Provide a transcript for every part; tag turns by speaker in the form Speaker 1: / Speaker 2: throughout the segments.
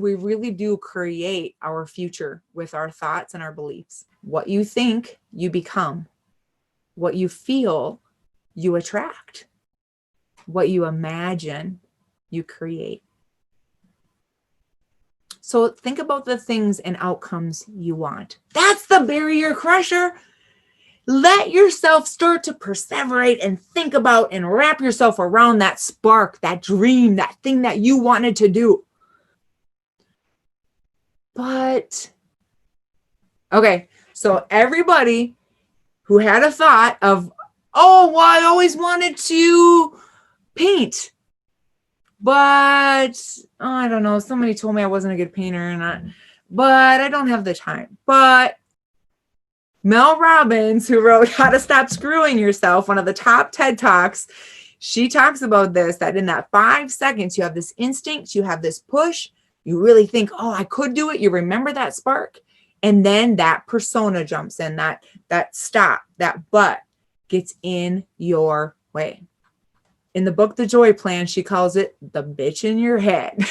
Speaker 1: we really do create our future with our thoughts and our beliefs. What you think, you become. What you feel, you attract. What you imagine, you create. So think about the things and outcomes you want. That's the barrier crusher. Let yourself start to perseverate and think about and wrap yourself around that spark, that dream, that thing that you wanted to do. But, okay, so everybody who had a thought of, oh, well, I always wanted to paint, but I don't know, somebody told me I wasn't a good painter, but I don't have the time. But Mel Robbins, who wrote How to Stop Screwing Yourself, one of the top TED Talks, she talks about this, that in that 5 seconds, you have this instinct, you have this push, you really think, oh, I could do it. You remember that spark. And then that persona jumps in, that stop, that but gets in your way. In the book, The Joy Plan, she calls it the bitch in your head.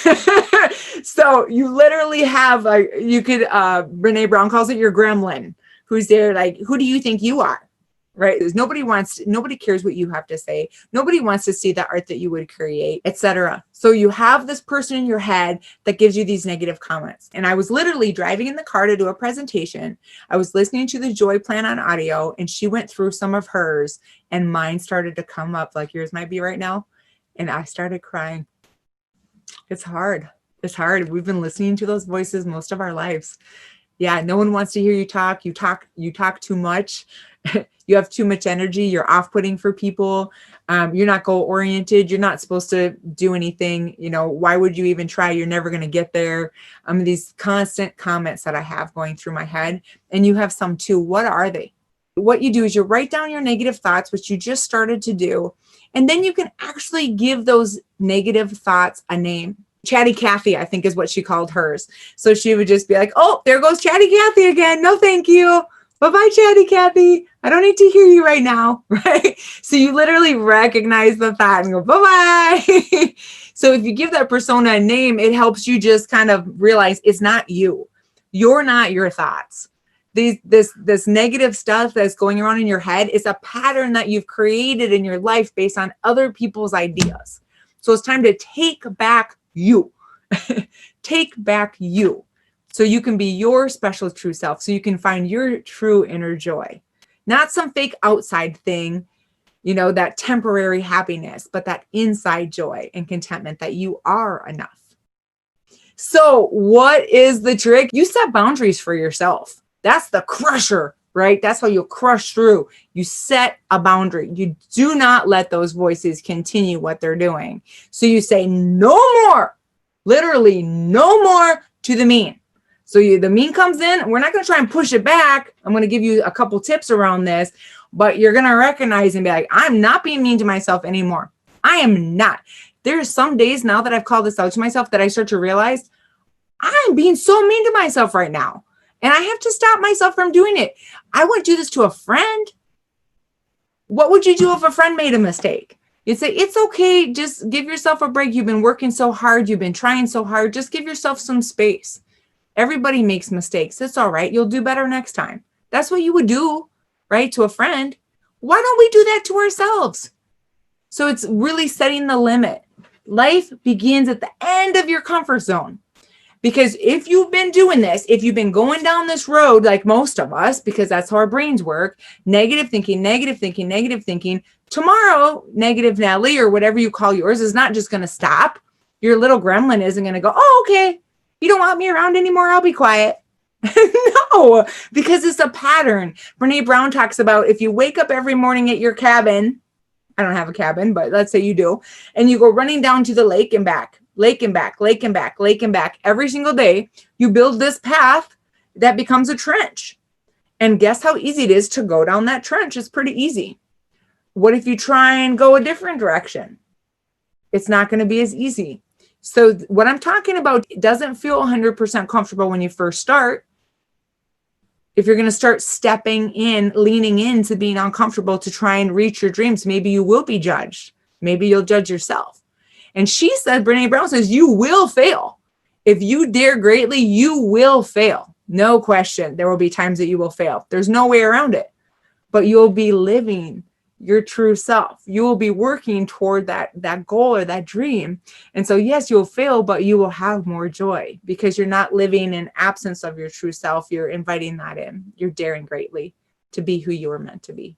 Speaker 1: So you literally have, Brene Brown calls it your gremlin, who's there like, who do you think you are? Right? Because nobody cares what you have to say. Nobody wants to see the art that you would create, etc. So you have this person in your head that gives you these negative comments. And I was literally driving in the car to do a presentation. I was listening to the Joy Plan on audio, and she went through some of hers, and mine started to come up like yours might be right now. And I started crying. It's hard. It's hard. We've been listening to those voices most of our lives. Yeah, no one wants to hear you talk. You talk too much. You have too much energy. You're off-putting for people. You're not goal-oriented. You're not supposed to do anything. Why would you even try? You're never going to get there. These constant comments that I have going through my head, and you have some too. What are they? What you do is you write down your negative thoughts, which you just started to do, and then you can actually give those negative thoughts a name. Chatty Cathy, I think, is what she called hers. So she would just be like, oh, there goes Chatty Cathy again. No, thank you. Bye-bye, Chatty Cathy. I don't need to hear you right now, right? So you literally recognize the thought and go, bye-bye. So if you give that persona a name, it helps you just kind of realize it's not you. You're not your thoughts. This negative stuff that's going around in your head is a pattern that you've created in your life based on other people's ideas. So it's time to take back you. Take back you. So you can be your special true self. So you can find your true inner joy. Not some fake outside thing, that temporary happiness, but that inside joy and contentment that you are enough. So what is the trick? You set boundaries for yourself. That's the crusher, right? That's how you'll crush through. You set a boundary. You do not let those voices continue what they're doing. So you say no more, literally no more to the mean. So the mean comes in, we're not going to try and push it back. I'm going to give you a couple tips around this, but you're going to recognize and be like, I'm not being mean to myself anymore. I am not. There's some days now that I've called this out to myself that I start to realize I'm being so mean to myself right now. And I have to stop myself from doing it. I wouldn't do this to a friend. What would you do if a friend made a mistake? You'd say, it's okay. Just give yourself a break. You've been working so hard. You've been trying so hard. Just give yourself some space. Everybody makes mistakes. It's all right. You'll do better next time. That's what you would do, right? To a friend. Why don't we do that to ourselves? So it's really setting the limit. Life begins at the end of your comfort zone. Because if you've been doing this, if you've been going down this road, like most of us, because that's how our brains work, negative thinking, tomorrow, negative Nelly or whatever you call yours is not just going to stop. Your little gremlin isn't going to go, oh, okay. You don't want me around anymore. I'll be quiet. No, because it's a pattern. Brene Brown talks about if you wake up every morning at your cabin, I don't have a cabin, but let's say you do, and you go running down to the lake and back, every single day, you build this path that becomes a trench. And guess how easy it is to go down that trench? It's pretty easy. What if you try and go a different direction? It's not going to be as easy. So what I'm talking about doesn't feel 100% comfortable when you first start. If you're going to start stepping in, leaning into being uncomfortable to try and reach your dreams, maybe you will be judged. Maybe you'll judge yourself. And she said, Brene Brown says, you will fail. If you dare greatly, you will fail. No question. There will be times that you will fail. There's no way around it. But you'll be living your true self. You will be working toward that goal or that dream. And so, yes, you'll fail, but you will have more joy because you're not living in absence of your true self. You're inviting that in. You're daring greatly to be who you were meant to be.